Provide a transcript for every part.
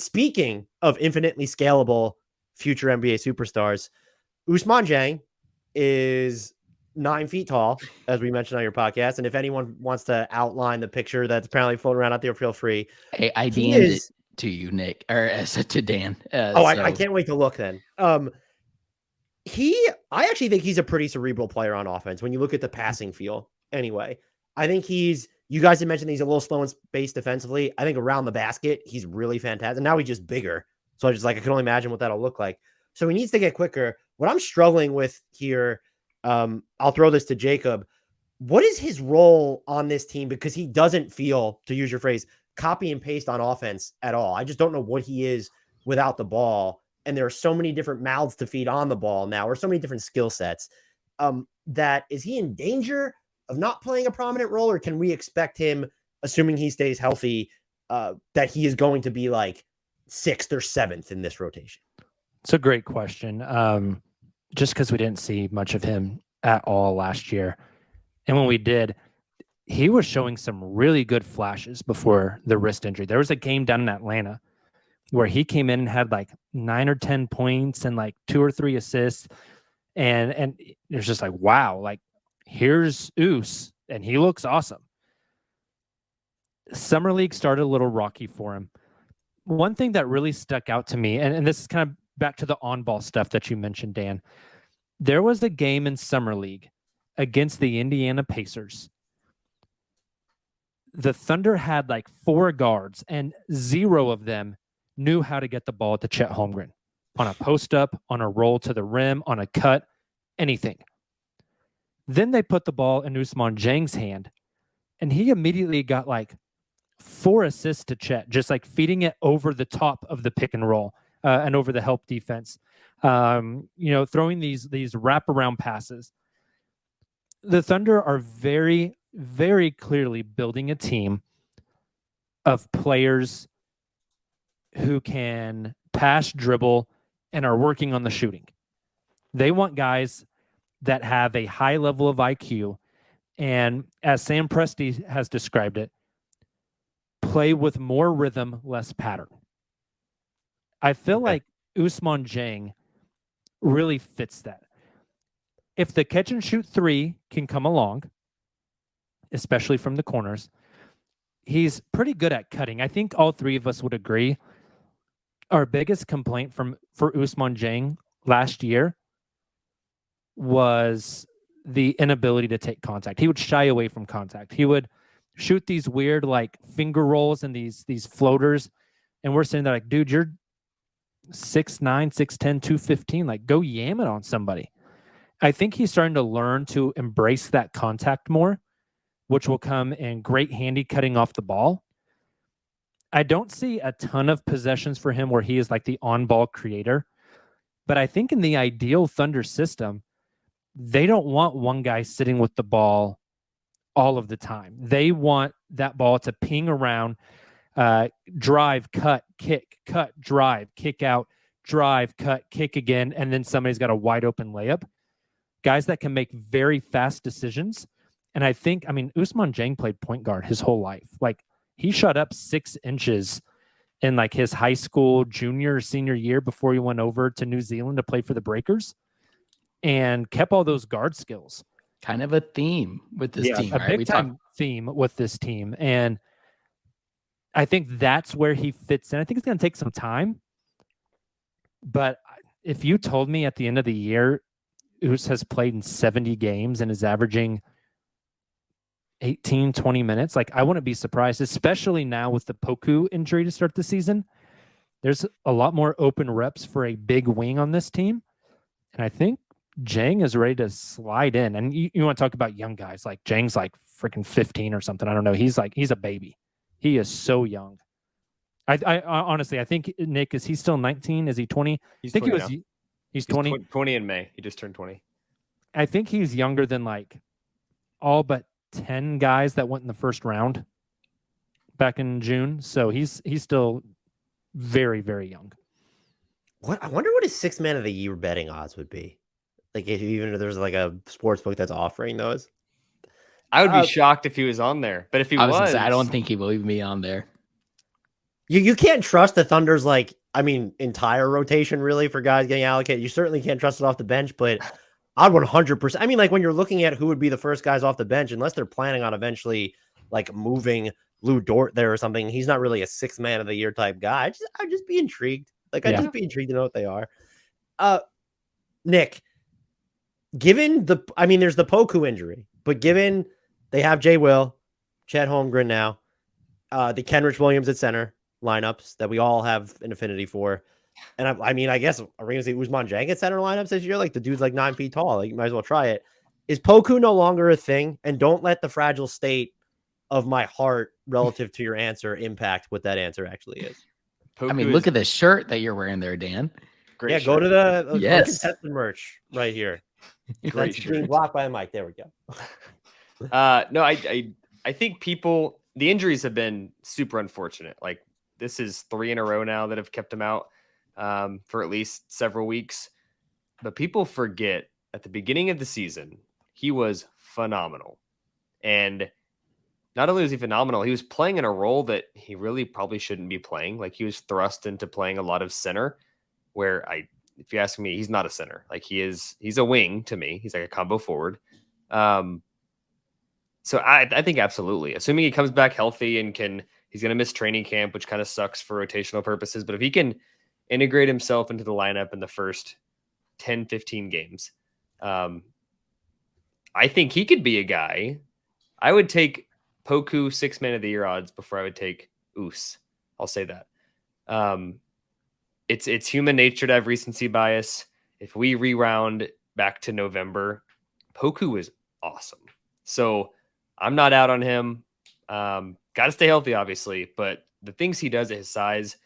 speaking of infinitely scalable future NBA superstars, Ousmane Dieng is 9 feet tall, as we mentioned on your podcast. And if anyone wants to outline the picture that's apparently floating around out there, feel free. Hey, I DM'd it to you, Nick, or to Dan. I can't wait to look then. I actually think he's a pretty cerebral player on offense when you look at the passing feel. Anyway, I think you guys had mentioned he's a little slow in space defensively. I think around the basket, he's really fantastic. Now he's just bigger. So I can only imagine what that'll look like. So he needs to get quicker. What I'm struggling with here, I'll throw this to Jacob. What is his role on this team? Because he doesn't feel, to use your phrase, copy and paste on offense at all. I just don't know what he is without the ball. And there are so many different mouths to feed on the ball now, or so many different skill sets. That is he in danger of not playing a prominent role, or can we expect him, assuming he stays healthy, that he is going to be like 6th or 7th in this rotation? It's a great question. Just because we didn't see much of him at all last year. And when we did, he was showing some really good flashes before the wrist injury. There was a game down in Atlanta where he came in and had like 9 or 10 points and like 2 or 3 assists. And it was just like, wow, like here's Oos and he looks awesome. Summer League started a little rocky for him. One thing that really stuck out to me, and this is kind of back to the on-ball stuff that you mentioned, Dan. There was a game in Summer League against the Indiana Pacers. The Thunder had like 4 guards, and 0 of them knew how to get the ball to Chet Holmgren on a post-up, on a roll to the rim, on a cut, anything. Then they put the ball in Ousmane Dieng's hand, and he immediately got like 4 assists to Chet, just like feeding it over the top of the pick and roll. And over the help defense, throwing these wraparound passes. The Thunder are very, very clearly building a team of players who can pass, dribble, and are working on the shooting. They want guys that have a high level of IQ, and as Sam Presti has described it, play with more rhythm, less pattern. I feel like Ousmane Dieng really fits that. If the catch and shoot 3 can come along, especially from the corners, he's pretty good at cutting. I think all 3 of us would agree. Our biggest complaint for Ousmane Dieng last year was the inability to take contact. He would shy away from contact. He would shoot these weird like finger rolls and these floaters, and we're saying that like, dude, you're 6'9", 6'10", 215, like go yam it on somebody. I think he's starting to learn to embrace that contact more, which will come in great handy cutting off the ball. I don't see a ton of possessions for him where he is like the on-ball creator, but I think in the ideal Thunder system, they don't want one guy sitting with the ball all of the time. They want that ball to ping around, drive, cut, kick, cut, drive, kick out, drive, cut, kick again, and then somebody's got a wide open layup. Guys that can make very fast decisions. And Ousmane Dieng played point guard his whole life. Like he shot up 6 inches in like his high school junior or senior year before he went over to New Zealand to play for the Breakers and kept all those guard skills. Kind of a theme with this team. A big time theme with this team. And I think that's where he fits in. I think it's going to take some time. But if you told me at the end of the year, Oos has played in 70 games and is averaging 18, 20 minutes, like I wouldn't be surprised, especially now with the Poku injury to start the season. There's a lot more open reps for a big wing on this team. And I think Dieng is ready to slide in. And you want to talk about young guys, like Dieng's like freaking 15 or something. I don't know. He's a baby. He is so young. I honestly, I think Nick, is he still 19? Is he 20? He's I think 20 now. He's 20. 20 in May. He just turned 20. I think he's younger than like all but 10 guys that went in the first round back in June. So he's still very, very young. I wonder what his 6th man of the year betting odds would be. Like if there's like a sports book that's offering those. I would be shocked if he was on there. But if he was, I don't think he will even be on there. You can't trust the Thunder's entire rotation really for guys getting allocated. You certainly can't trust it off the bench, but I'd 100%. I mean, like when you're looking at who would be the first guys off the bench, unless they're planning on eventually like moving Lou Dort there or something, he's not really a 6th man of the year type guy. I'd just be intrigued. Like I'd just be intrigued to know what they are. Nick, given there's the Poku injury, but given they have Jay Will, Chet Holmgren now, the Kenrich Williams at center lineups that we all have an affinity for. And I guess are we going to see Ousmane Dieng at center lineups this year? Like the dude's like 9 feet tall. Like you might as well try it. Is Poku no longer a thing? And don't let the fragile state of my heart relative to your answer impact what that answer actually is. Poku look at the shirt that you're wearing there, Dan. Great shirt. Go to the Uncontested merch right here. Great That's being blocked by the mic. There we go. No, I think the injuries have been super unfortunate. Like this is 3 in a row now that have kept him out for at least several weeks. But people forget at the beginning of the season, he was phenomenal. And not only was he phenomenal, he was playing in a role that he really probably shouldn't be playing. Like he was thrust into playing a lot of center where if you ask me, he's not a center. Like he's a wing to me. He's like a combo forward. So I think absolutely, assuming he comes back healthy and he's going to miss training camp, which kind of sucks for rotational purposes. But if he can integrate himself into the lineup in the first 10, 15 games, I think he could be a guy. I would take Poku 6 man of the year odds before I would take Oos. I'll say that. It's human nature to have recency bias. If we rewound back to November, Poku was awesome. So I'm not out on him. Got to stay healthy, obviously, but the things he does at his size,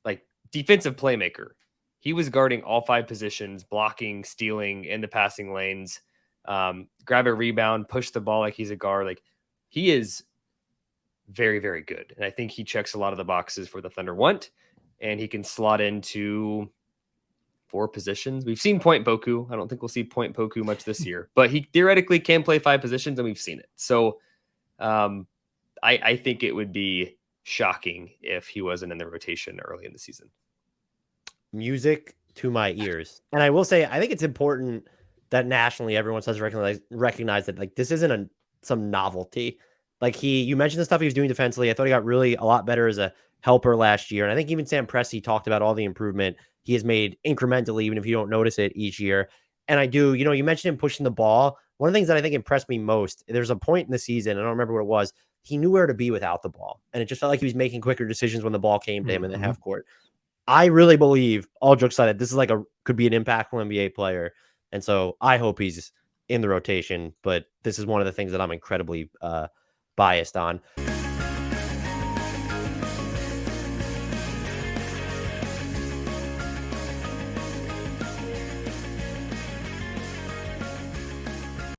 like defensive playmaker, he was guarding all 5 positions, blocking, stealing in the passing lanes, grab a rebound, push the ball like he's a guard. Like he is very, very good. And I think he checks a lot of the boxes for the Thunder want, and he can slot into 4 positions. We've seen point Poku. I don't think we'll see point Poku much this year, but he theoretically can play 5 positions, and we've seen it. So I think it would be shocking if he wasn't in the rotation early in the season. Music to my ears. And I will say, I think it's important that nationally everyone starts to recognize that like this isn't some novelty. Like you mentioned the stuff he was doing defensively. I thought he got really a lot better as a helper last year. And I think even Sam Presti talked about all the improvement he has made incrementally, even if you don't notice it each year. And I do, you mentioned him pushing the ball. One of the things that I think impressed me most, there's a point in the season, I don't remember what it was, he knew where to be without the ball. And it just felt like he was making quicker decisions when the ball came to him in the half court. I really believe, all jokes aside, this is could be an impactful NBA player. And so I hope he's in the rotation, but this is one of the things that I'm incredibly biased on.